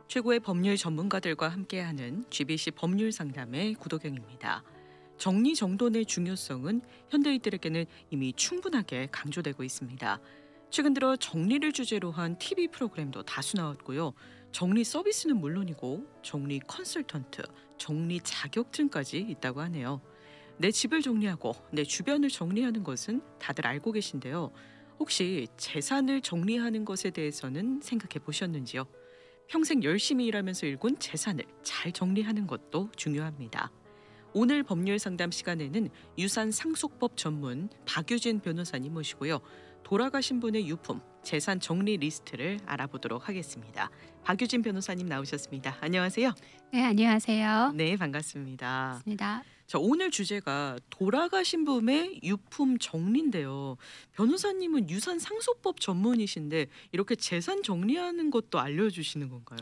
최고의 법률 전문가들과 함께하는 GBC 법률 상담의 구도경입니다. 정리정돈의 중요성은 현대인들에게는 이미 충분하게 강조되고 있습니다. 최근 들어 정리를 주제로 한 TV 프로그램도 다수 나왔고요. 정리 서비스는 물론이고 정리 컨설턴트, 정리 자격증까지 있다고 하네요. 내 집을 정리하고 내 주변을 정리하는 것은 다들 알고 계신데요. 혹시 재산을 정리하는 것에 대해서는 생각해 보셨는지요? 평생 열심히 일하면서 일군 재산을 잘 정리하는 것도 중요합니다. 오늘 법률 상담 시간에는 유산 상속법 전문 박유진 변호사님 모시고요. 돌아가신 분의 유품, 재산 정리 리스트를 알아보도록 하겠습니다. 박유진 변호사님 나오셨습니다. 안녕하세요. 네, 안녕하세요. 네, 반갑습니다. 반갑습니다. 자, 오늘 주제가 돌아가신 분의 유품 정리인데요. 변호사님은 유산 상속법 전문이신데 이렇게 재산 정리하는 것도 알려주시는 건가요?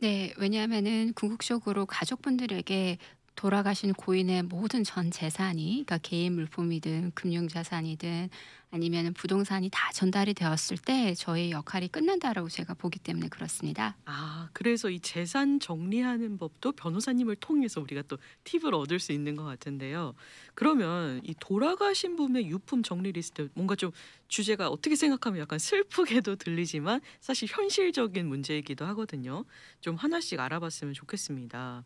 네, 왜냐하면은 궁극적으로 가족분들에게 돌아가신 고인의 모든 전 재산이, 그러니까 개인 물품이든 금융자산이든 아니면 부동산이 다 전달이 되었을 때 저희 역할이 끝난다라고 제가 보기 때문에 그렇습니다. 아, 그래서 이 재산 정리하는 법도 변호사님을 통해서 우리가 또 팁을 얻을 수 있는 것 같은데요. 그러면 이 돌아가신 분의 유품 정리 리스트, 뭔가 좀 주제가 어떻게 생각하면 약간 슬프게도 들리지만 사실 현실적인 문제이기도 하거든요. 좀 하나씩 알아봤으면 좋겠습니다.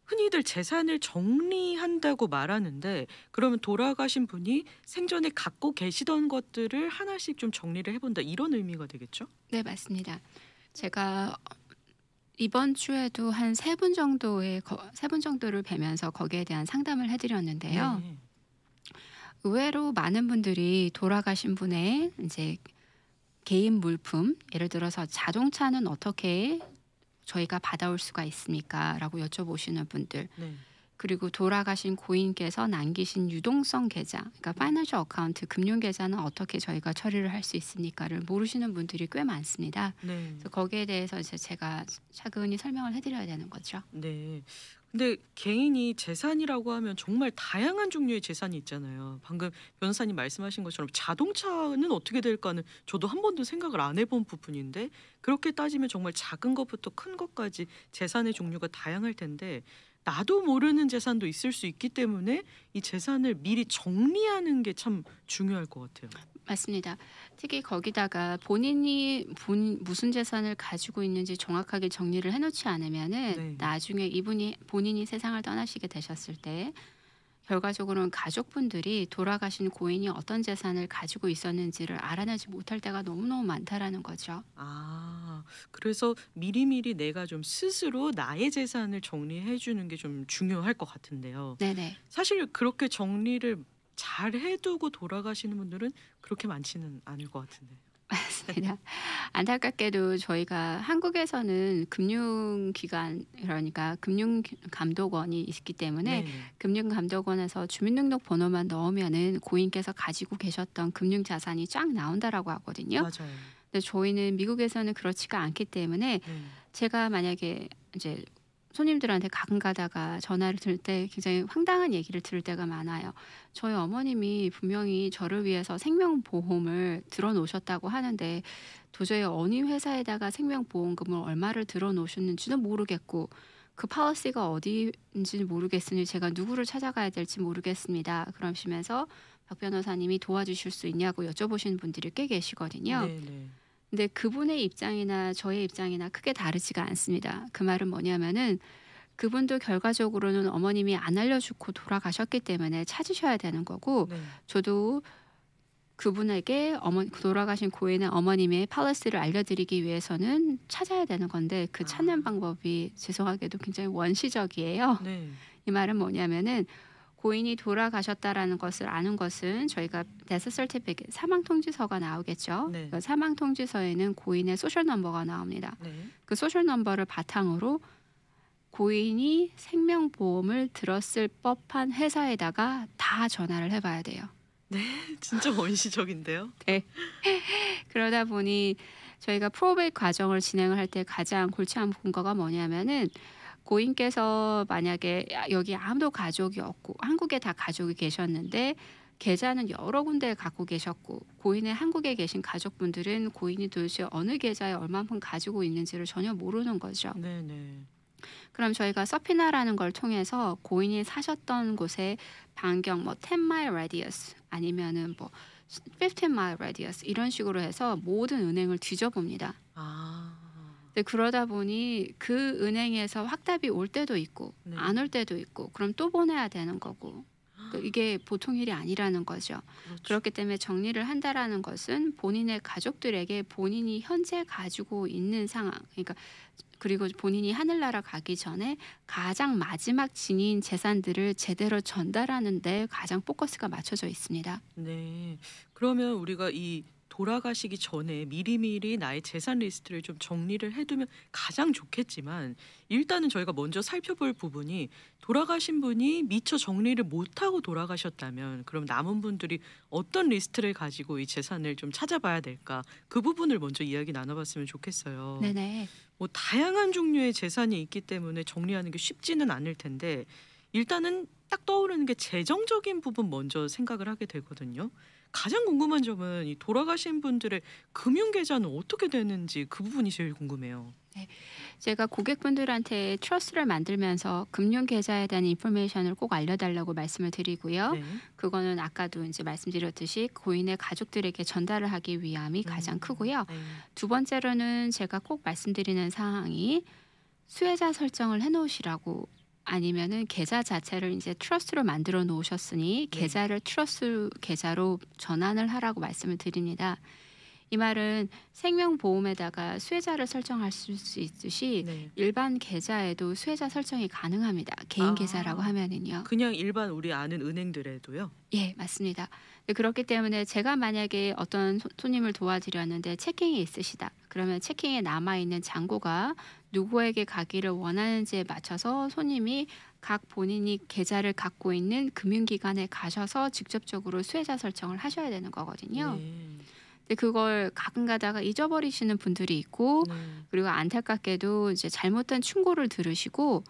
흔히들 재산을 정리한다고 말하는데 그러면 돌아가신 분이 생전에 갖고 계시던 것들을 하나씩 좀 정리를 해본다, 이런 의미가 되겠죠? 네, 맞습니다. 제가 이번 주에도 한 세 분 정도를 뵈면서 거기에 대한 상담을 해드렸는데요. 네. 의외로 많은 분들이 돌아가신 분의 이제 개인 물품, 예를 들어서 자동차는 어떻게 저희가 받아올 수가 있습니까? 라고 여쭤보시는 분들, 네. 그리고 돌아가신 고인께서 남기신 유동성 계좌, 그러니까 파이낸셜 어카운트, 금융 계좌는 어떻게 저희가 처리를 할 수 있습니까를 모르시는 분들이 꽤 많습니다. 네. 그래서 거기에 대해서 이제 제가 차근히 설명을 해드려야 되는 거죠. 네. 근데 개인이 재산이라고 하면 정말 다양한 종류의 재산이 있잖아요. 방금 변호사님 말씀하신 것처럼 자동차는 어떻게 될까는 저도 한 번도 생각을 안 해본 부분인데, 그렇게 따지면 정말 작은 것부터 큰 것까지 재산의 종류가 다양할 텐데 나도 모르는 재산도 있을 수 있기 때문에 이 재산을 미리 정리하는 게 참 중요할 것 같아요. 맞습니다. 특히 거기다가 본인이 무슨 재산을 가지고 있는지 정확하게 정리를 해놓지 않으면은 네. 나중에 본인이 세상을 떠나시게 되셨을 때 결과적으로는 가족분들이 돌아가신 고인이 어떤 재산을 가지고 있었는지를 알아내지 못할 때가 너무너무 많다라는 거죠. 아, 그래서 미리미리 내가 좀 스스로 나의 재산을 정리해 주는 게 좀 중요할 것 같은데요. 네네. 사실 그렇게 정리를 잘 해두고 돌아가시는 분들은 그렇게 많지는 않을 것 같은데. 맞습니다. 안타깝게도 저희가 한국에서는 금융기관, 그러니까 금융감독원이 있기 때문에 네네. 금융감독원에서 주민등록번호만 넣으면은 고인께서 가지고 계셨던 금융자산이 쫙 나온다라고 하거든요. 맞아요. 근데 저희는 미국에서는 그렇지가 않기 때문에 네. 제가 만약에 이제 손님들한테 가끔 가다가 전화를 들 때 굉장히 황당한 얘기를 들을 때가 많아요. 저희 어머님이 분명히 저를 위해서 생명보험을 들어놓으셨다고 하는데 도저히 어느 회사에다가 생명보험금을 얼마를 들어놓으셨는지도 모르겠고 그 파워시가 어디인지 모르겠으니 제가 누구를 찾아가야 될지 모르겠습니다. 그러시면서 박 변호사님이 도와주실 수 있냐고 여쭤보시는 분들이 꽤 계시거든요. 네네. 근데 그분의 입장이나 저의 입장이나 크게 다르지가 않습니다. 그 말은 뭐냐면은 그분도 결과적으로는 어머님이 안 알려주고 돌아가셨기 때문에 찾으셔야 되는 거고, 네. 저도 그분에게 돌아가신 고인의 어머님의 팔러스를 알려드리기 위해서는 찾아야 되는 건데 그 찾는 방법이 죄송하게도 굉장히 원시적이에요. 네. 이 말은 뭐냐면은 고인이 돌아가셨다라는 것을 아는 것은 저희가 데스 서티피켓, 사망 통지서가 나오겠죠. 네. 그 사망 통지서에는 고인의 소셜 넘버가 나옵니다. 네. 그 소셜 넘버를 바탕으로 고인이 생명보험을 들었을 법한 회사에다가 다 전화를 해봐야 돼요. 진짜 원시적인데요. 네. 그러다 보니 저희가 프로베이트 과정을 진행을 할 때 가장 골치 아픈 거가 뭐냐면은 고인께서 만약에 여기 아무도 가족이 없고 한국에 다 가족이 계셨는데 계좌는 여러 군데 갖고 계셨고 고인의 한국에 계신 가족분들은 고인이 도대체 어느 계좌에 얼마만큼 가지고 있는지를 전혀 모르는 거죠. 네네. 그럼 저희가 서피나라는 걸 통해서 고인이 사셨던 곳에 반경 뭐 10 mile radius 아니면은 뭐 15 mile radius 이런 식으로 해서 모든 은행을 뒤져봅니다. 아. 근데 그러다 보니 그 은행에서 확답이 올 때도 있고 네. 안 올 때도 있고 그럼 또 보내야 되는 거고 이게 보통 일이 아니라는 거죠. 그렇죠. 그렇기 때문에 정리를 한다라는 것은 본인의 가족들에게 본인이 현재 가지고 있는 상황, 그러니까 그리고 본인이 하늘나라 가기 전에 가장 마지막 지닌 재산들을 제대로 전달하는 데 가장 포커스가 맞춰져 있습니다. 네. 그러면 우리가 이 돌아가시기 전에 미리미리 나의 재산 리스트를 좀 정리를 해두면 가장 좋겠지만 일단은 저희가 먼저 살펴볼 부분이 돌아가신 분이 미처 정리를 못하고 돌아가셨다면 그럼 남은 분들이 어떤 리스트를 가지고 이 재산을 좀 찾아봐야 될까? 그 부분을 먼저 이야기 나눠봤으면 좋겠어요. 네네. 뭐 다양한 종류의 재산이 있기 때문에 정리하는 게 쉽지는 않을 텐데 일단은 딱 떠오르는 게 재정적인 부분 먼저 생각을 하게 되거든요. 가장 궁금한 점은 이 돌아가신 분들의 금융 계좌는 어떻게 되는지 그 부분이 제일 궁금해요. 제가 고객분들한테 트러스트를 만들면서 금융 계좌에 대한 인포메이션을 꼭 알려달라고 말씀을 드리고요. 네. 그거는 아까도 이제 말씀드렸듯이 고인의 가족들에게 전달을 하기 위함이 가장 크고요. 네. 두 번째로는 제가 꼭 말씀드리는 사항이 수혜자 설정을 해놓으시라고 아니면은 계좌 자체를 이제 트러스트로 만들어 놓으셨으니 네. 계좌를 트러스트 계좌로 전환을 하라고 말씀을 드립니다. 이 말은 생명보험에다가 수혜자를 설정할 수 있듯이 네. 일반 계좌에도 수혜자 설정이 가능합니다. 개인 아. 계좌라고 하면은요. 그냥 일반 우리 아는 은행들에도요? 예, 맞습니다. 네, 그렇기 때문에 제가 만약에 어떤 손님을 도와드렸는데 체킹이 있으시다. 그러면 체킹에 남아있는 잔고가 누구에게 가기를 원하는지에 맞춰서 손님이 각 본인이 계좌를 갖고 있는 금융기관에 가셔서 직접적으로 수혜자 설정을 하셔야 되는 거거든요. 네. 근데 그걸 가끔 가다가 잊어버리시는 분들이 있고 네. 그리고 안타깝게도 이제 잘못된 충고를 들으시고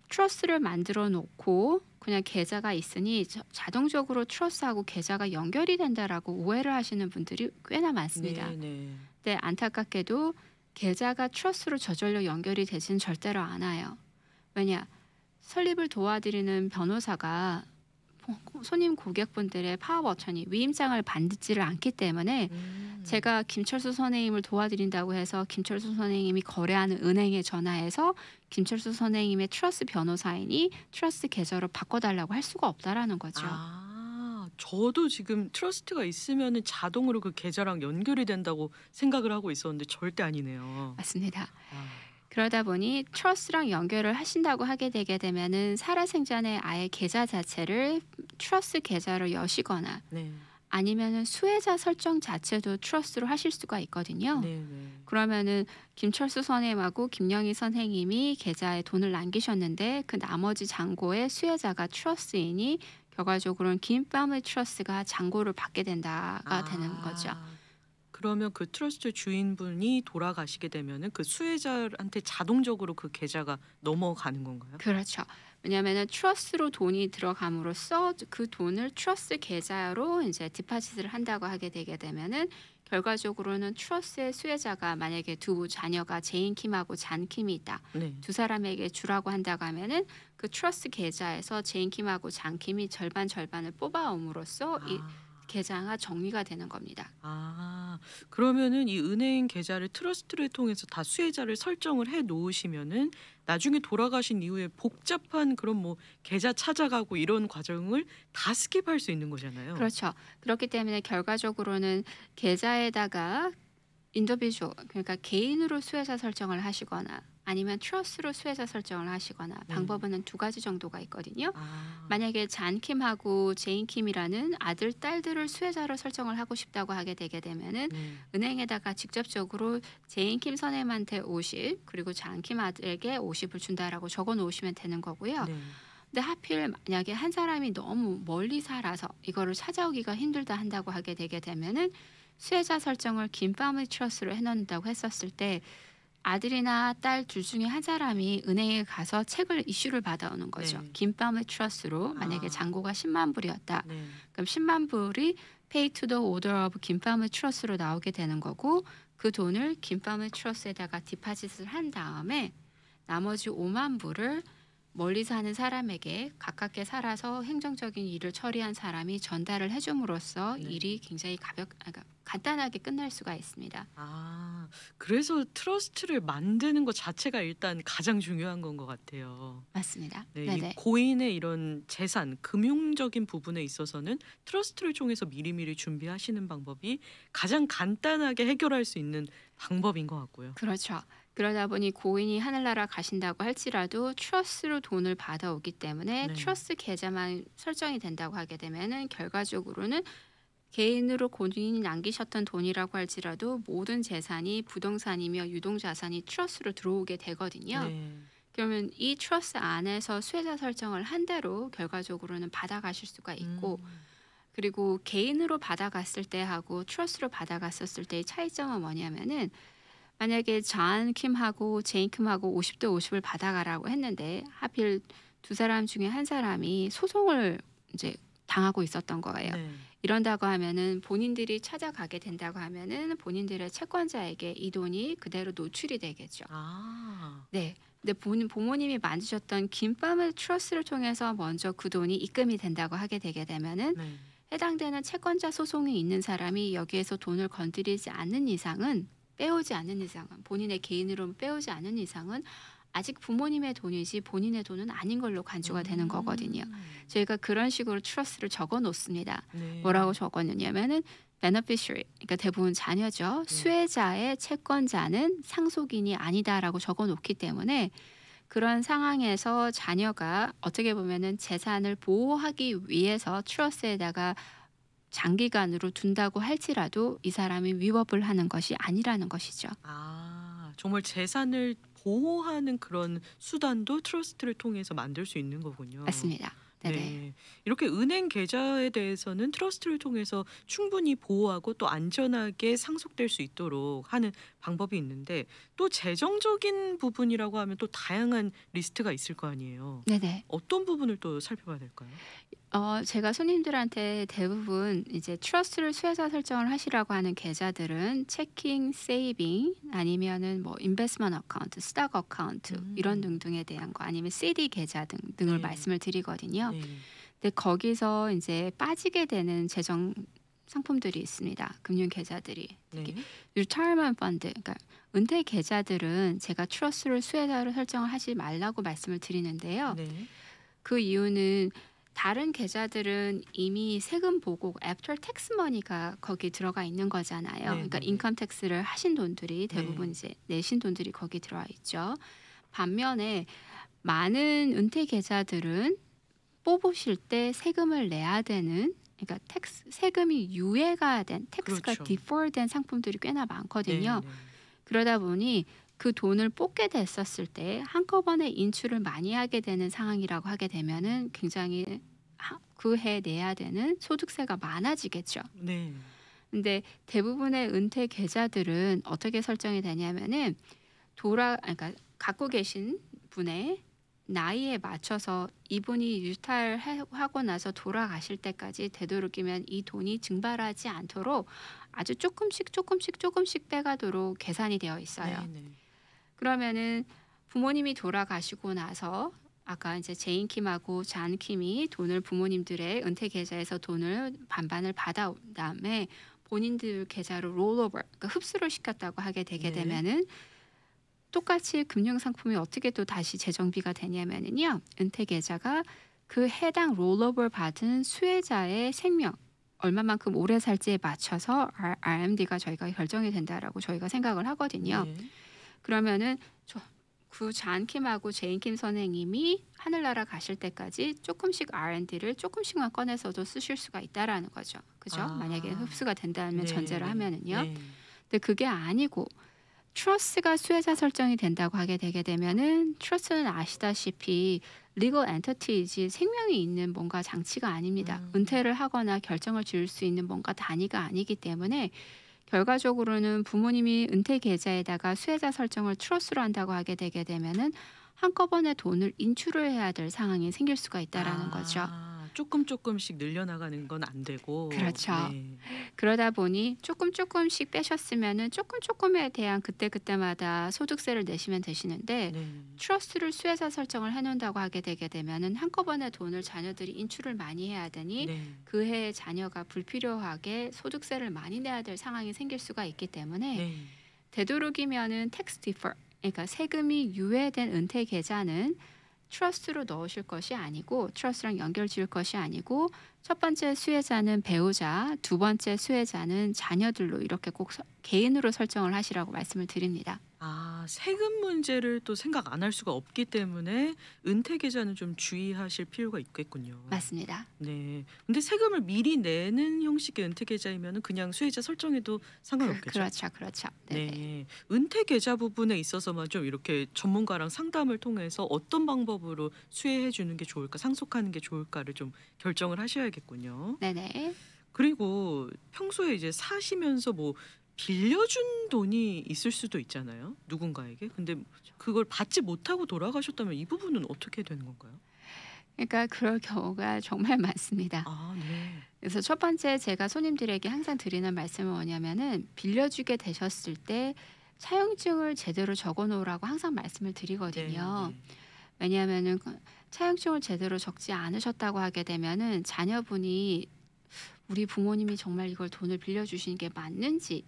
트러스트를 만들어 놓고 그냥 계좌가 있으니 자동적으로 트러스트하고 계좌가 연결이 된다라고 오해를 하시는 분들이 꽤나 많습니다. 네. 네. 근데 안타깝게도 계좌가 트러스트로 저절로 연결이 되지는 절대로 않아요. 왜냐? 설립을 도와드리는 변호사가 손님 고객분들의 파업 어처니 위임장을 받지를 않기 때문에 제가 김철수 선생님을 도와드린다고 해서 김철수 선생님이 거래하는 은행에 전화해서 김철수 선생님의 트러스트 변호사인이 트러스트 계좌로 바꿔달라고 할 수가 없다라는 거죠. 아, 저도 지금 트러스트가 있으면은 자동으로 그 계좌랑 연결이 된다고 생각을 하고 있었는데 절대 아니네요. 맞습니다. 아, 그러다 보니 트러스트랑 연결을 하신다고 하게 되게 되면은 살아생전에 아예 계좌 자체를 트러스트 계좌로 여시거나 네. 아니면은 수혜자 설정 자체도 트러스트로 하실 수가 있거든요. 네, 네. 그러면은 김철수 선생님하고 김영희 선생님이 계좌에 돈을 남기셨는데 그 나머지 잔고의 수혜자가 트러스트이니 결과적으로는 긴 패밀리 트러스트가 잔고를 받게 된다가 되는 거죠. 그러면 그 트러스트 주인분이 돌아가시게 되면은 그 수혜자한테 자동적으로 그 계좌가 넘어가는 건가요? 그렇죠. 왜냐하면 트러스트로 돈이 들어감으로써 그 돈을 트러스트 계좌로 이제 디파짓을 한다고 하게 되게 되면은 결과적으로는 트러스트의 수혜자가 만약에 두 자녀가 제인 킴하고 잔 킴이 있다. 네. 두 사람에게 주라고 한다고 하면은 그 트러스트 계좌에서 제인 킴하고 잔 킴이 절반을 뽑아옴으로써 이 계좌가 정리가 되는 겁니다. 아, 그러면은 이 은행 계좌를 트러스트를 통해서 다 수혜자를 설정을 해 놓으시면은 나중에 돌아가신 이후에 복잡한 그런 뭐 계좌 찾아가고 이런 과정을 다 스킵할 수 있는 거잖아요. 그렇죠. 그렇기 때문에 결과적으로는 계좌에다가 인디비주얼 그러니까 개인으로 수혜자 설정을 하시거나 아니면 트러스트로 수혜자 설정을 하시거나 방법은 두 가지 정도가 있거든요. 만약에 잔 킴하고 제인 킴이라는 아들 딸들을 수혜자로 설정을 하고 싶다고 하게 되게 되면은 은행에다가 직접적으로 제인 킴 선생님한테 50 그리고 잔 킴 아들에게 50을 준다라고 적어 놓으시면 되는 거고요. 네. 근데 하필 만약에 한 사람이 너무 멀리 살아서 이거를 찾아오기가 힘들다 한다고 하게 되게 되면은 수혜자 설정을 긴 패밀리 트러스트로 해놓는다고 했었을 때 아들이나 딸 둘 중에 한 사람이 은행에 가서 책을 이슈를 받아오는 거죠. 네. 김밤의 트러스로 만약에 아. 잔고가 10만 불이었다. 네. 그럼 10만 불이 Pay to the order of 김밤의 트러스로 나오게 되는 거고 그 돈을 김밤의 트러스에다가 디파짓을 한 다음에 나머지 5만 불을 멀리 사는 사람에게 가깝게 살아서 행정적인 일을 처리한 사람이 전달을 해줌으로써 네. 일이 굉장히 그러니까 간단하게 끝날 수가 있습니다. 아, 그래서 트러스트를 만드는 것 자체가 일단 가장 중요한 건 것 같아요. 맞습니다. 네, 이 네네. 고인의 이런 재산, 금융적인 부분에 있어서는 트러스트를 통해서 미리미리 준비하시는 방법이 가장 간단하게 해결할 수 있는 방법인 것 같고요. 그렇죠. 그러다 보니 고인이 하늘나라 가신다고 할지라도 트러스로 돈을 받아오기 때문에 네. 트러스 계좌만 설정이 된다고 하게 되면은 결과적으로는 개인으로 본인이 남기셨던 돈이라고 할지라도 모든 재산이 부동산이며 유동자산이 트러스로 들어오게 되거든요. 네. 그러면 이 트러스 안에서 수혜자 설정을 한 대로 결과적으로는 받아가실 수가 있고 그리고 개인으로 받아갔을 때하고 트러스로 받아갔었을 때의 차이점은 뭐냐면은 만약에 존 킴하고 제인 킴하고 50대 50을 받아가라고 했는데 하필 두 사람 중에 한 사람이 소송을 이제 당하고 있었던 거예요. 네. 이런다고 하면은 본인들이 찾아가게 된다고 하면은 본인들의 채권자에게 이 돈이 그대로 노출이 되겠죠. 아, 네. 근데 부모님이 만드셨던 김밥을 트러스를 통해서 먼저 그 돈이 입금이 된다고 하게 되게 되면은 네. 해당되는 채권자 소송이 있는 사람이 여기에서 돈을 건드리지 않는 이상은 빼오지 않는 이상은 본인의 개인으로 빼오지 않는 이상은 아직 부모님의 돈이지 본인의 돈은 아닌 걸로 간주가 되는 거거든요. 저희가 그런 식으로 트러스를 적어 놓습니다. 네. 뭐라고 적었느냐면은 beneficiary, 그러니까 대부분 자녀죠. 수혜자의 채권자는 상속인이 아니다라고 적어 놓기 때문에 그런 상황에서 자녀가 어떻게 보면은 재산을 보호하기 위해서 트러스에다가 장기간으로 둔다고 할지라도 이 사람이 위법을 하는 것이 아니라는 것이죠. 아, 정말 재산을 보호하는 그런 수단도 트러스트를 통해서 만들 수 있는 거군요. 맞습니다. 네네. 네. 이렇게 은행 계좌에 대해서는 트러스트를 통해서 충분히 보호하고 또 안전하게 상속될 수 있도록 하는 방법이 있는데 또 재정적인 부분이라고 하면 또 다양한 리스트가 있을 거 아니에요. 네네. 어떤 부분을 또 살펴봐야 될까요? 제가 손님들한테 대부분 이제 트러스트를 수혜자 설정을 하시라고 하는 계좌들은 체킹, 세이빙 아니면은 뭐 인베스트먼트 어카운트, 스탁 어카운트 이런 등등에 대한 거 아니면 CD 계좌 등을 네. 말씀을 드리거든요. 네. 근데 거기서 이제 빠지게 되는 재정 상품들이 있습니다. 금융 계좌들이. 특히 네. 리타이먼트 펀드, 그러니까 은퇴 계좌들은 제가 트러스를 수혜자로 설정을 하지 말라고 말씀을 드리는데요. 네. 그 이유는 다른 계좌들은 이미 세금 보고 애프터 텍스 머니가 거기 들어가 있는 거잖아요. 네, 그러니까 네, 네. 인컴 텍스를 하신 돈들이 대부분 네. 이제 내신 돈들이 거기 들어와 있죠. 반면에 많은 은퇴 계좌들은 뽑으실 때 세금을 내야 되는 그러니까 세금이 유예가 된 텍스가 그렇죠. 디퍼된 상품들이 꽤나 많거든요. 네, 네. 그러다 보니 그 돈을 뽑게 됐었을 때 한꺼번에 인출을 많이 하게 되는 상황이라고 하게 되면은 굉장히 그 해 내야 되는 소득세가 많아지겠죠. 네. 근데 대부분의 은퇴 계좌들은 어떻게 설정이 되냐면은 그러니까 갖고 계신 분의 나이에 맞춰서 이분이 유탈하고 나서 돌아가실 때까지 되도록이면 이 돈이 증발하지 않도록 아주 조금씩 빼가도록 계산이 되어 있어요. 네, 네. 그러면은 부모님이 돌아가시고 나서 아까 이제 제인 킴하고 잔 킴이 돈을 부모님들의 은퇴 계좌에서 돈을 반반을 받아온 다음에 본인들 계좌로 롤오버, 그러니까 흡수를 시켰다고 하게 되게 네. 되면은 똑같이 금융 상품이 어떻게 또 다시 재정비가 되냐면은요. 은퇴 계좌가 그 해당 롤오버 받은 수혜자의 생명 얼마만큼 오래 살지에 맞춰서 RMD가 저희가 결정이 된다라고 저희가 생각을 하거든요. 네. 그러면은 그 잔 킴하고 제인 킴 선생님이 하늘나라 가실 때까지 조금씩 R&D를 조금씩만 꺼내서도 쓰실 수가 있다라는 거죠. 그죠? 아. 만약에 흡수가 된다면 네, 전제를 네. 하면은요. 네. 근데 그게 아니고 트러스가 수혜자 설정이 된다고 하게 되게 되면은 트러스는 아시다시피 리걸 엔터티지 생명이 있는 뭔가 장치가 아닙니다. 은퇴를 하거나 결정을 지을 수 있는 뭔가 단위가 아니기 때문에 결과적으로는 부모님이 은퇴 계좌에다가 수혜자 설정을 트러스로 한다고 하게 되게 되면은 한꺼번에 돈을 인출을 해야 될 상황이 생길 수가 있다라는 거죠. 조금씩 늘려나가는 건 안 되고. 그렇죠. 네. 그러다 보니 조금씩 빼셨으면은 조금에 대한 그때그때마다 소득세를 내시면 되시는데 네. 트러스트를 수혜자 설정을 해 놓는다고 하게 되게 되면은 한꺼번에 돈을 자녀들이 인출을 많이 해야 되니 네. 그 해에 자녀가 불필요하게 소득세를 많이 내야 될 상황이 생길 수가 있기 때문에 네. 되도록이면은 텍스 디퍼 그러니까 세금이 유예된 은퇴 계좌는 트러스트로 넣으실 것이 아니고 트러스트랑 연결 지을 것이 아니고 첫 번째 수혜자는 배우자, 두 번째 수혜자는 자녀들로 이렇게 꼭 개인으로 설정을 하시라고 말씀을 드립니다. 세금 문제를 또 생각 안 할 수가 없기 때문에 은퇴 계좌는 좀 주의하실 필요가 있겠군요. 맞습니다. 네. 근데 세금을 미리 내는 형식의 은퇴 계좌이면은 그냥 수혜자 설정해도 상관없겠죠? 그렇죠. 네네. 네. 은퇴 계좌 부분에 있어서만 좀 이렇게 전문가랑 상담을 통해서 어떤 방법으로 수혜해 주는 게 좋을까, 상속하는 게 좋을까를 좀 결정을 하셔야겠군요. 네네. 그리고 평소에 이제 사시면서 뭐 빌려준 돈이 있을 수도 있잖아요, 누군가에게. 근데 그걸 받지 못하고 돌아가셨다면 이 부분은 어떻게 되는 건가요? 그러니까 그럴 경우가 정말 많습니다. 네. 그래서 첫 번째 제가 손님들에게 항상 드리는 말씀은 뭐냐면은 빌려주게 되셨을 때 차용증을 제대로 적어 놓으라고 항상 말씀을 드리거든요. 네. 왜냐하면은 차용증을 제대로 적지 않으셨다고 하게 되면은 자녀분이 우리 부모님이 정말 이걸 돈을 빌려주신 게 맞는지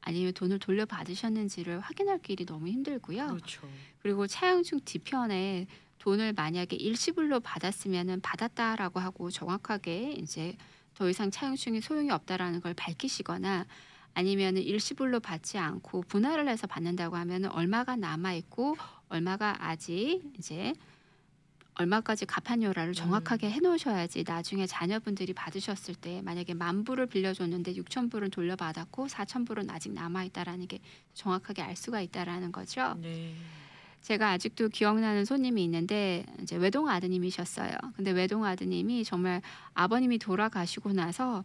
아니면 돈을 돌려받으셨는지를 확인할 길이 너무 힘들고요. 그렇죠. 그리고 차용증 뒤편에 돈을 만약에 일시불로 받았으면은 받았다라고 하고 정확하게 이제 더 이상 차용증이 소용이 없다라는 걸 밝히시거나 아니면은 일시불로 받지 않고 분할을 해서 받는다고 하면은 얼마가 남아 있고 얼마가 아직 이제 얼마까지 갚았요라를 정확하게 해 놓으셔야지 나중에 자녀분들이 받으셨을 때 만약에 10,000불을 빌려줬는데 6,000불은 돌려받았고 4,000불은 아직 남아 있다라는 게 정확하게 알 수가 있다라는 거죠. 네. 제가 아직도 기억나는 손님이 있는데 이제 외동 아드님이셨어요. 근데 외동 아드님이 정말 아버님이 돌아가시고 나서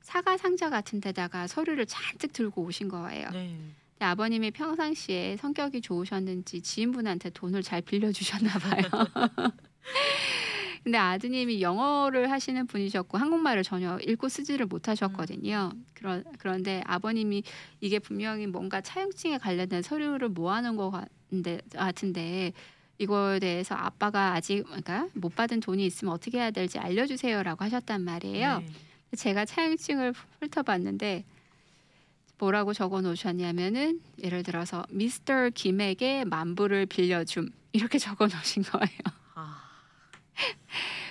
사과 상자 같은 데다가 서류를 잔뜩 들고 오신 거예요. 네. 근데 아버님이 평상시에 성격이 좋으셨는지 지인분한테 돈을 잘 빌려주셨나 봐요. 근데 아드님이 영어를 하시는 분이셨고 한국말을 전혀 읽고 쓰지를 못하셨거든요. 그런데 아버님이 이게 분명히 뭔가 차용증에 관련된 서류를 모아놓은 것 같은데 이거에 대해서 아빠가 아직 그러니까 못 받은 돈이 있으면 어떻게 해야 될지 알려주세요라고 하셨단 말이에요. 네. 제가 차용증을 훑어봤는데 뭐라고 적어 놓으셨냐면은 예를 들어서 미스터 김에게 10,000불을 빌려줌 이렇게 적어 놓으신 거예요. 아.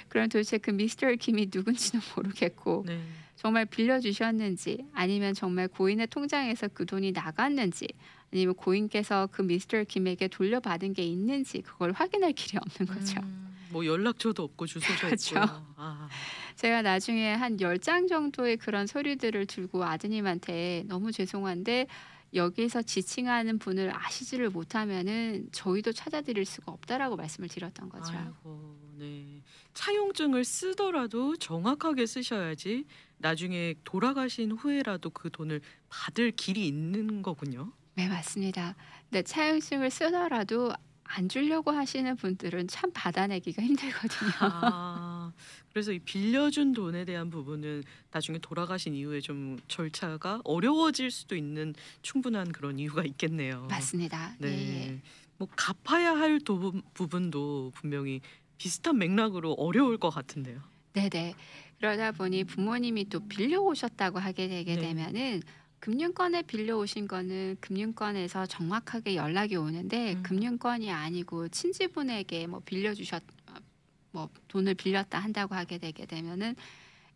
그럼 도대체 그 미스터 김이 누군지는 모르겠고 네. 정말 빌려주셨는지 아니면 정말 고인의 통장에서 그 돈이 나갔는지 아니면 고인께서 그 미스터 김에게 돌려받은 게 있는지 그걸 확인할 길이 없는 거죠. 뭐 연락처도 없고 주소도 그렇죠. 없고요. 제가 나중에 한 10장 정도의 그런 서류들을 들고 아드님한테 너무 죄송한데 여기서 지칭하는 분을 아시지를 못하면은 저희도 찾아드릴 수가 없다라고 말씀을 드렸던 거죠. 아이고, 네. 차용증을 쓰더라도 정확하게 쓰셔야지 나중에 돌아가신 후에라도 그 돈을 받을 길이 있는 거군요. 네, 맞습니다. 근데 차용증을 쓰더라도 안 주려고 하시는 분들은 참 받아내기가 힘들거든요. 그래서 이 빌려준 돈에 대한 부분은 나중에 돌아가신 이후에 좀 절차가 어려워질 수도 있는 충분한 그런 이유가 있겠네요. 맞습니다. 예. 네. 뭐 갚아야 할 부분도 분명히 비슷한 맥락으로 어려울 것 같은데요. 네네. 그러다 보니 부모님이 또 빌려오셨다고 하게 되게 네. 되면은 금융권에 빌려오신 거는 금융권에서 정확하게 연락이 오는데 금융권이 아니고 친지분에게 뭐 빌려주셨 뭐 돈을 빌렸다 한다고 하게 되게 되면은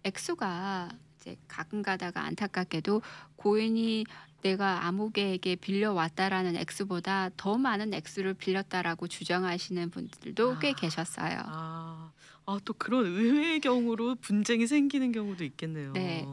액수가 이제 가끔 가다가 안타깝게도 고인이 내가 아무개에게 빌려왔다라는 액수보다 더 많은 액수를 빌렸다라고 주장하시는 분들도 꽤 아. 계셨어요. 또 그런 의외의 경우로 분쟁이 생기는 경우도 있겠네요. 네.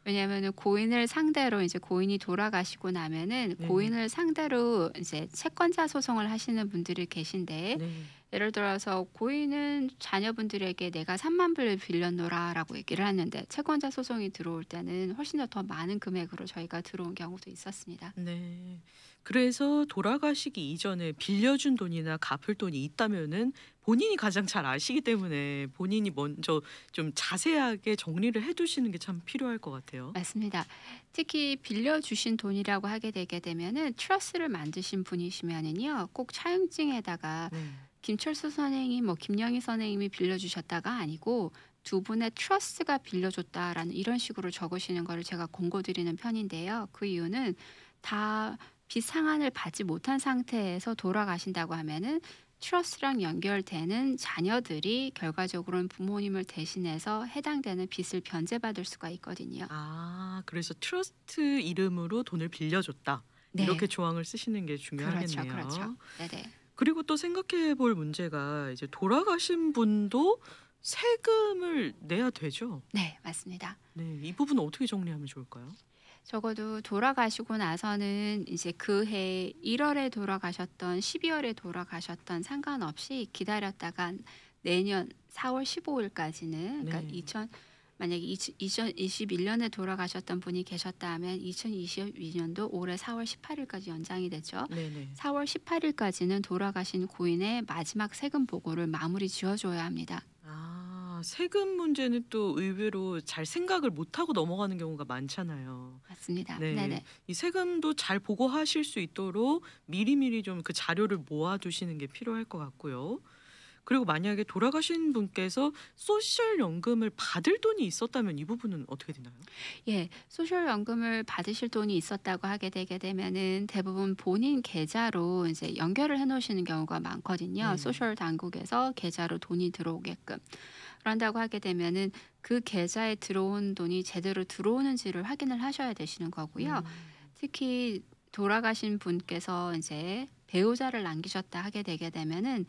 왜냐하면은 고인을 상대로 이제 고인이 돌아가시고 나면은 네. 고인을 상대로 이제 채권자 소송을 하시는 분들이 계신데 네. 예를 들어서 고인은 자녀분들에게 "내가 3만 불 빌렸노라."라고 얘기를 하는데 채권자 소송이 들어올 때는 훨씬 더 많은 금액으로 저희가 들어온 경우도 있었습니다. 네. 그래서 돌아가시기 이전에 빌려준 돈이나 갚을 돈이 있다면은 본인이 가장 잘 아시기 때문에 본인이 먼저 좀 자세하게 정리를 해 두시는 게 참 필요할 것 같아요. 맞습니다. 특히 빌려주신 돈이라고 하게 되게 되면은 트러스트를 만드신 분이시면은요. 꼭 차용증에다가 네. 김철수 선생님, 뭐 김영희 선생님이 빌려주셨다가 아니고 두 분의 트러스트가 빌려줬다라는 이런 식으로 적으시는 거를 제가 권고드리는 편인데요. 그 이유는 다 빚 상환을 받지 못한 상태에서 돌아가신다고 하면은 트러스트랑 연결되는 자녀들이 결과적으로는 부모님을 대신해서 해당되는 빚을 변제받을 수가 있거든요. 아 그래서 트러스트 이름으로 돈을 빌려줬다. 이렇게 네. 조항을 쓰시는 게 그렇죠, 그렇죠. 중요하겠네요. 네네. 그리고 또 생각해 볼 문제가 이제 돌아가신 분도 세금을 내야 되죠? 네, 맞습니다. 네. 이 부분은 어떻게 정리하면 좋을까요? 적어도 돌아가시고 나서는 이제 그해 1 월에 돌아가셨던 12 월에 돌아가셨던 상관없이 기다렸다가 내년 4월 15 일까지는, 그러니까 네. 2000 만약에 2021 년에 돌아가셨던 분이 계셨다 하면 2022 년도 올해 4월 18 일까지 연장이 되죠. 네네. 4월 18 일까지는 돌아가신 고인의 마지막 세금 보고를 마무리 지어 줘야 합니다. 아 세금 문제는 또 의외로 잘 생각을 못 하고 넘어가는 경우가 많잖아요. 맞습니다. 네. 네네. 이 세금도 잘 보고하실 수 있도록 미리미리 좀 그 자료를 모아 두시는 게 필요할 것 같고요. 그리고 만약에 돌아가신 분께서 소셜 연금을 받을 돈이 있었다면 이 부분은 어떻게 되나요? 예. 소셜연금을 받으실 돈이 있었다고 하게 되게 되면은 대부분 본인 계좌로 이제 연결을 해 놓으시는 경우가 많거든요. 네. 소셜 당국에서 계좌로 돈이 들어오게끔. 그런다고 하게 되면은 그 계좌에 들어온 돈이 제대로 들어오는지를 확인을 하셔야 되시는 거고요. 음. 특히 돌아가신 분께서 이제 배우자를 남기셨다 하게 되게 되면은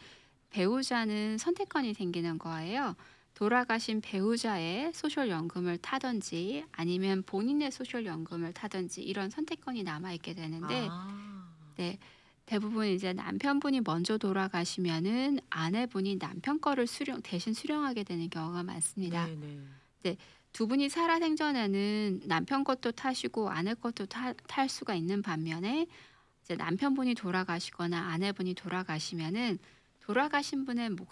배우자는 선택권이 생기는 거예요. 돌아가신 배우자의 소셜연금을 타든지 아니면 본인의 소셜연금을 타든지 이런 선택권이 남아 있게 되는데, 아. 네, 대부분 이제 남편분이 먼저 돌아가시면은 아내분이 남편 거를 대신 수령하게 되는 경우가 많습니다. 네네. 네. 두 분이 살아생전에는 남편 것도 타시고 아내 것도 탈 수가 있는 반면에 이제 남편분이 돌아가시거나 아내분이 돌아가시면은 돌아가신 분의 목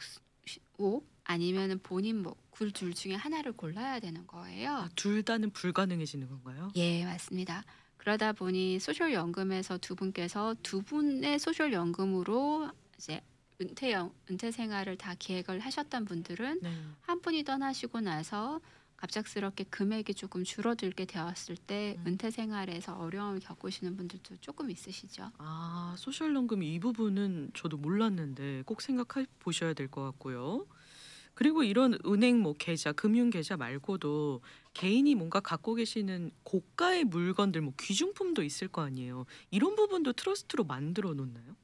아니면은 본인 목 그 둘 중에 하나를 골라야 되는 거예요. 아 둘 다는 불가능해지는 건가요? 예, 맞습니다. 그러다 보니 소셜연금에서 두 분께서 두 분의 소셜연금으로 이제 은퇴 생활을 다 계획을 하셨던 분들은 네. 한 분이 떠나시고 나서 갑작스럽게 금액이 조금 줄어들게 되었을 때 음. 은퇴 생활에서 어려움을 겪으시는 분들도 조금 있으시죠. 아 소셜 연금 이 부분은 저도 몰랐는데 꼭 생각해 보셔야 될 것 같고요. 그리고 이런 은행 뭐 계좌, 금융 계좌 말고도 개인이 뭔가 갖고 계시는 고가의 물건들 뭐 귀중품도 있을 거 아니에요. 이런 부분도 트러스트로 만들어 놓나요?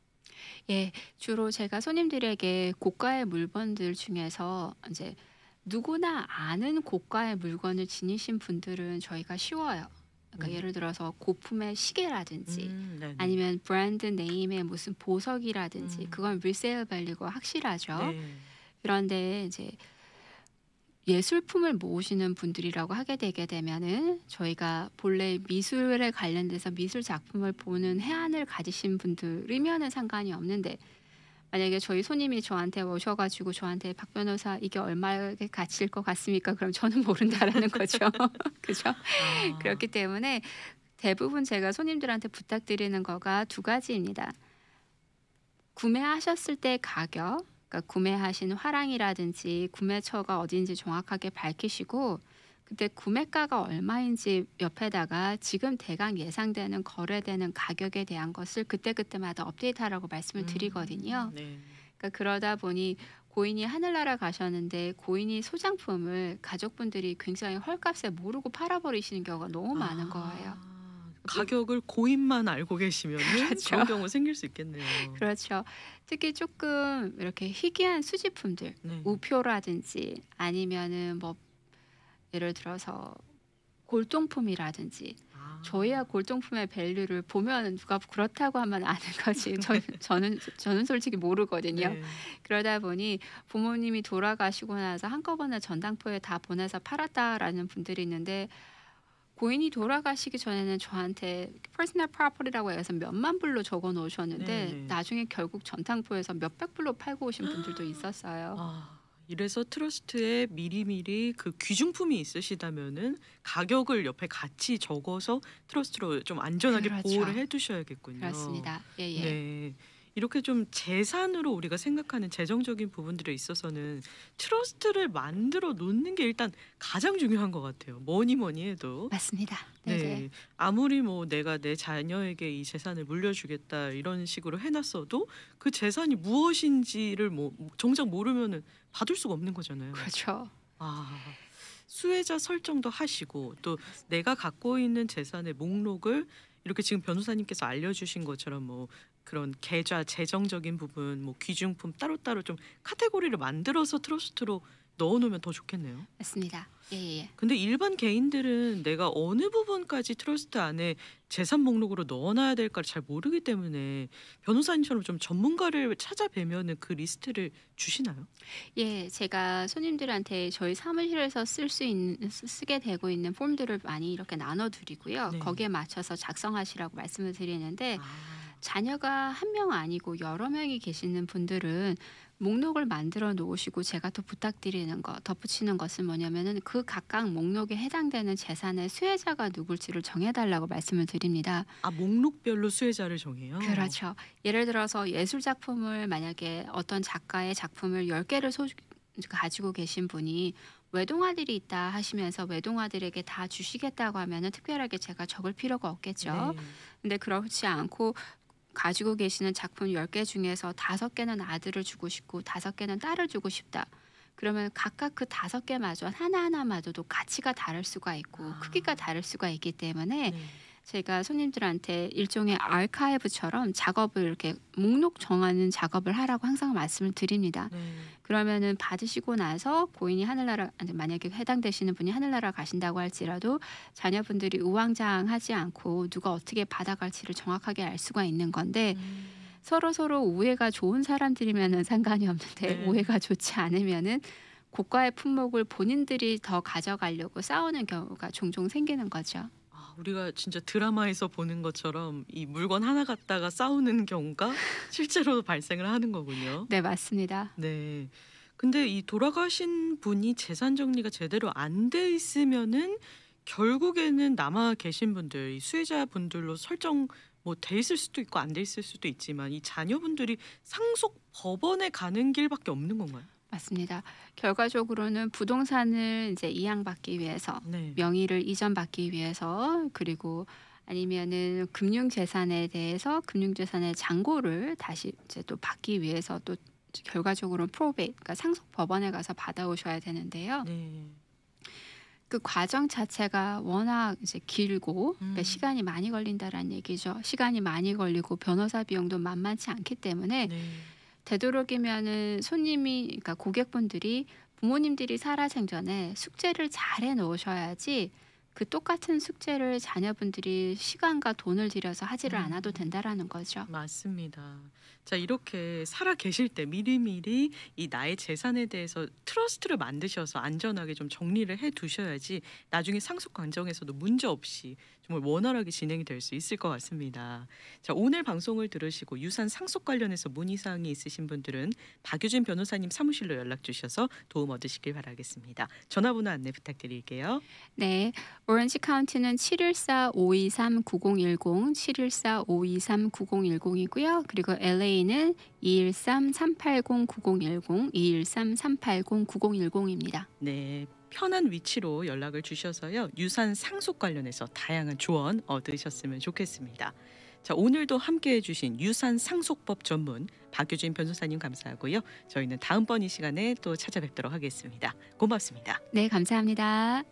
예. 주로 제가 손님들에게 고가의 물건들 중에서 이제 누구나 아는 고가의 물건을 지니신 분들은 저희가 쉬워요. 그러니까 네. 예를 들어서 고품의 시계라든지 네네. 아니면 브랜드 네임의 무슨 보석이라든지 음. 그건 리세일 밸류가 확실하죠. 네. 그런데 이제 예술품을 모으시는 분들이라고 하게 되게 되면은 저희가 본래 미술에 관련돼서 미술 작품을 보는 해안을 가지신 분들이면은 상관이 없는데, 만약에 저희 손님이 저한테 오셔 가지고 저한테 "박 변호사 이게 얼마의 가치일 것 같습니까?" 그럼 저는 모른다라는 거죠. 그죠? 아. 그렇기 때문에 대부분 제가 손님들한테 부탁드리는 거가 두 가지입니다. 구매하셨을 때 가격, 그러니까 구매하신 화랑이라든지 구매처가 어딘지 정확하게 밝히시고 그때 구매가가 얼마인지 옆에다가 지금 대강 예상되는 거래되는 가격에 대한 것을 그때그때마다 업데이트하라고 말씀을 드리거든요. 네. 그러니까 그러다 보니 고인이 하늘나라 가셨는데 고인이 소장품을 가족분들이 굉장히 헐값에 모르고 팔아버리시는 경우가 너무 많은 거예요. 아. 물 가격을 고인만 알고 계시면은 그렇죠. 그런 경우 생길 수 있겠네요. 그렇죠. 특히 조금 이렇게 희귀한 수집품들, 네. 우표라든지 아니면은 뭐 예를 들어서 골동품이라든지 저희야 골동품의 밸류를 보면 누가 그렇다고 하면 아는 거지. 저는 솔직히 모르거든요. 네. 그러다 보니 부모님이 돌아가시고 나서 한꺼번에 전당포에 다 보내서 팔았다라는 분들이 있는데 고인이 돌아가시기 전에는 저한테 퍼스널 프로퍼티라고 해서 몇만 불로 적어 놓으셨는데 네네. 나중에 결국 전당포에서 몇백 불로 팔고 오신 분들도 있었어요. 이래서 트러스트에 미리미리 그 귀중품이 있으시다면은 가격을 옆에 같이 적어서 트러스트로 좀 안전하게 그렇죠. 보호를 해두셔야겠군요. 그렇습니다. 예예. 네. 이렇게 좀 재산으로 우리가 생각하는 재정적인 부분들에 있어서는 트러스트를 만들어 놓는 게 일단 가장 중요한 것 같아요. 뭐니 뭐니 해도. 맞습니다. 네네. 네. 아무리 뭐 내가 내 자녀에게 이 재산을 물려주겠다 이런 식으로 해놨어도 그 재산이 무엇인지를 뭐 정작 모르면은 받을 수가 없는 거잖아요. 그렇죠. 수혜자 설정도 하시고 또 내가 갖고 있는 재산의 목록을 이렇게 지금 변호사님께서 알려주신 것처럼 뭐 그런 계좌 재정적인 부분, 뭐 귀중품 따로따로 좀 카테고리를 만들어서 트러스트로 넣어놓으면 더 좋겠네요. 맞습니다. 예예. 근데 일반 개인들은 내가 어느 부분까지 트러스트 안에 재산 목록으로 넣어놔야 될까를 잘 모르기 때문에 변호사님처럼 좀 전문가를 찾아뵈면은 그 리스트를 주시나요? 예, 제가 손님들한테 저희 사무실에서 쓰게 되고 있는 폼들을 많이 이렇게 나눠드리고요. 네. 거기에 맞춰서 작성하시라고 말씀을 드리는데 아, 자녀가 한 명 아니고 여러 명이 계시는 분들은 목록을 만들어 놓으시고 제가 또 부탁드리는 거, 덧붙이는 것은 뭐냐면은 그 각각 목록에 해당되는 재산의 수혜자가 누굴지를 정해달라고 말씀을 드립니다. 목록별로 수혜자를 정해요? 그렇죠. 예를 들어서 예술 작품을 만약에 어떤 작가의 작품을 10개를 가지고 계신 분이 외동아들이 있다 하시면서 외동아들에게 다 주시겠다고 하면은 특별하게 제가 적을 필요가 없겠죠. 네. 근데 그렇지 않고 가지고 계시는 작품 10개 중에서 5개는 아들을 주고 싶고 5개는 딸을 주고 싶다. 그러면 각각 그 5개마저 하나하나마저도 가치가 다를 수가 있고 크기가 다를 수가 있기 때문에 네. 제가 손님들한테 일종의 아카이브처럼 작업을 이렇게 목록 정하는 작업을 하라고 항상 말씀을 드립니다. 네. 그러면은 받으시고 나서 고인이 하늘나라 만약에 해당되시는 분이 하늘나라 가신다고 할지라도 자녀분들이 우왕좌왕하지 않고 누가 어떻게 받아갈지를 정확하게 알 수가 있는 건데 서로 우애가 좋은 사람들이면은 상관이 없는데 네. 우애가 좋지 않으면은 고가의 품목을 본인들이 더 가져가려고 싸우는 경우가 종종 생기는 거죠. 우리가 진짜 드라마에서 보는 것처럼 이 물건 하나 갖다가 싸우는 경우가 실제로 발생을 하는 거군요. 네, 맞습니다. 네. 근데 이 돌아가신 분이 재산 정리가 제대로 안 돼 있으면은 결국에는 남아 계신 분들, 이 수혜자분들로 설정 뭐 돼 있을 수도 있고 안 돼 있을 수도 있지만 이 자녀분들이 상속 법원에 가는 길밖에 없는 건가요? 맞습니다. 결과적으로는 부동산을 이제 이양받기 위해서 네. 명의를 이전받기 위해서 그리고 아니면은 금융재산에 대해서 금융재산의 잔고를 다시 이제 또 받기 위해서 또 결과적으로는 프로베이트, 그러니까 상속 법원에 가서 받아오셔야 되는데요. 네. 그 과정 자체가 워낙 이제 길고 그러니까 음. 시간이 많이 걸린다라는 얘기죠. 시간이 많이 걸리고 변호사 비용도 만만치 않기 때문에 네. 되도록이면은 손님이 그러니까 고객분들이 부모님들이 살아생전에 숙제를 잘 해 놓으셔야지 그 똑같은 숙제를 자녀분들이 시간과 돈을 들여서 하지를 않아도 된다라는 거죠. 맞습니다. 자, 이렇게 살아 계실 때 미리미리 이 나의 재산에 대해서 트러스트를 만드셔서 안전하게 좀 정리를 해 두셔야지 나중에 상속 과정에서도 문제 없이 정말 원활하게 진행이 될 수 있을 것 같습니다. 자, 오늘 방송을 들으시고 유산 상속 관련해서 문의사항이 있으신 분들은 박유진 변호사님 사무실로 연락 주셔서 도움 얻으시길 바라겠습니다. 전화번호 안내 부탁드릴게요. 네, 오렌지 카운티는 714-523-9010, 714-523-9010이고요. 그리고 LA는 213-380-9010, 213-380-9010입니다. 네, 편한 위치로 연락을 주셔서요. 유산 상속 관련해서 다양한 조언 얻으셨으면 좋겠습니다. 자, 오늘도 함께해 주신 유산 상속법 전문 박유진 변호사님 감사하고요. 저희는 다음번 이 시간에 또 찾아뵙도록 하겠습니다. 고맙습니다. 네, 감사합니다.